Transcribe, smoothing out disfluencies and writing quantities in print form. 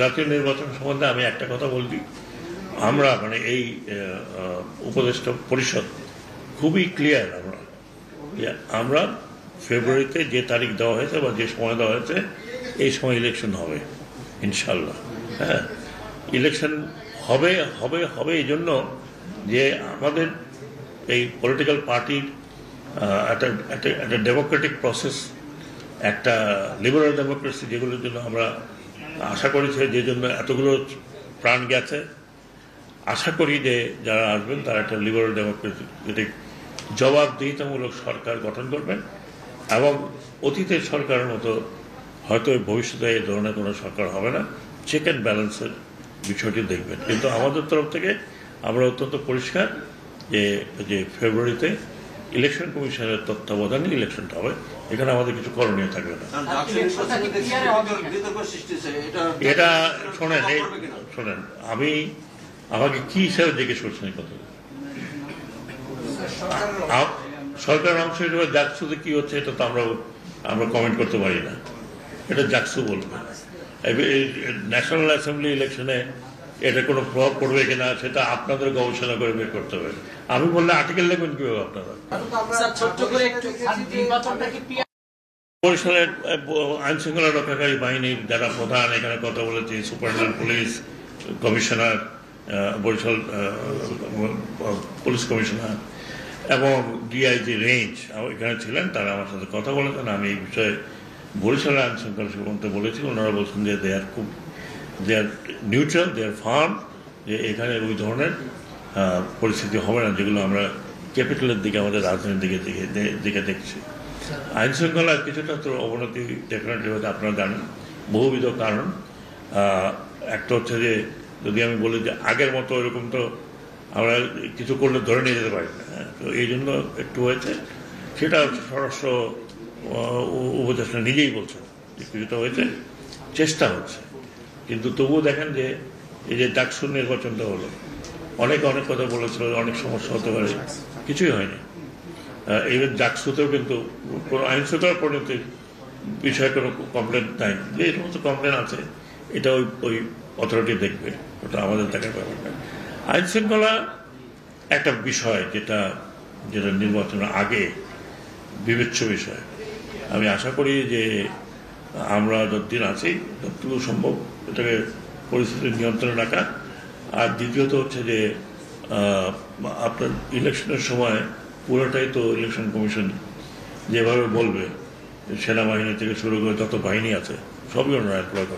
জাতীয় নির্বাচন সম্বন্ধে আমি একটা কথা বলছি, আমরা মানে এই উপদেষ্টা পরিষদ খুবই ক্লিয়ার, আমরা ফেব্রুয়ারিতে যে তারিখ দেওয়া হয়েছে বা যে সময় দেওয়া হয়েছে এই সময় ইলেকশন হবে ইনশাল্লাহ। হ্যাঁ, ইলেকশন হবে হবে হবে এই জন্য যে আমাদের এই পলিটিক্যাল পার্টির একটা ডেমোক্রেটিক প্রসেস, একটা লিবারাল ডেমোক্রেসি, যেগুলোর জন্য আমরা আশা করেছি, যে জন্য এতগুলো প্রাণ গেছে। আশা করি যে যারা আসবেন তারা একটা লিবারাল ডেমোক্রেটিক জবাবদিহিতামূলক সরকার গঠন করবেন এবং অতীতের সরকারের মতো হয়তো ভবিষ্যতে এই ধরনের কোনো সরকার হবে না, চেক অ্যান্ড ব্যালেন্সের বিষয়টি দেখবেন। কিন্তু আমাদের তরফ থেকে আমরা অত্যন্ত পরিষ্কার যে ফেব্রুয়ারিতে ইলেকশন কমিশনের তত্ত্বাবধানে ইলেকশনটা হবে, এখানে আমাদের কিছু করণীয় থাকবে না। এটা শোনেন, আমাকে কি হিসাবে জিজ্ঞেস করছেন এই কথা? সরকারের অংশ হিসেবে জাকসুতে কি হচ্ছে এটা তো আমরা কমেন্ট করতে পারি না, এটা জাকসু বলবে। ন্যাশনাল অ্যাসেম্বলি ইলেকশনে এটা কোনো প্রভাব পড়বে কিনা সেটা আপনাদের গবেষণা করে বের করতে হবে। আমি বললে আর্টিকেল লিখবেন কিভাবে আপনারা? বরিশালের আইন শৃঙ্খলা রক্ষাকারী বাহিনীর যারা প্রধান, এখানে কথা বলেছি, superintendent police commissioner, Barishal police commissioner এবং ডিআইজি রেঞ্জ এখানে ছিলেন, তারা আমার সাথে কথা বলেছেন। আমি এই বিষয়ে বরিশালের আইন শৃঙ্খলা সম্বন্ধে বলেছি, ওনারা বলছেন যে দে আর নিউট্রাল, দে আর ফার্ম, যে এখানে ওই ধরনের পরিস্থিতি হবে না যেগুলো আমরা ক্যাপিটালের দিকে, আমাদের রাজধানীর দিকে দেখছি। আইন শৃঙ্খলার কিছুটা তো অবনতি ডেফিনেটলি হয়তো আপনারা জানেন, বহুবিধ কারণ। একটা হচ্ছে যে যদি আমি বলি যে আগের মতো এরকম তো আমরা কিছু করলে ধরে নিয়ে যেতে পারি না, তো এই জন্য একটু হয়েছে। সেটা স্বরাষ্ট্র উপদেষ্টা নিজেই বলছেন যে কিছুটা হয়েছে, চেষ্টা হচ্ছে। কিন্তু তবুও দেখেন যে এই যে ডাকসু নির্বাচনটা হলো, অনেক কথা বলেছিল, অনেক সমস্যা হতে পারে, কিছুই হয়নি। ইভেন ডাকসুতেও কিন্তু কোনো আইন শৃঙ্খলার পরিণতির বিষয়ে কোনো কমপ্লেন নাই। যে এই সমস্ত কমপ্লেন আছে এটা ওই অথরিটি দেখবে, ওটা আমাদের দেখার ব্যাপার না। আইন শৃঙ্খলা একটা বিষয় যেটা নির্বাচনের আগে বিবেচ্য বিষয়। আমি আশা করি যে আমরা যতদিন আছি ততটুকু সম্ভব এটাকে পরিস্থিতির নিয়ন্ত্রণে রাখা। আর দ্বিতীয়ত হচ্ছে যে আপনার ইলেকশনের সময় পুরোটাই তো ইলেকশন কমিশন যেভাবে বলবে, সেনাবাহিনী থেকে শুরু করে যত বাহিনী আছে সবই ওনারা এমপ্লয় করবে।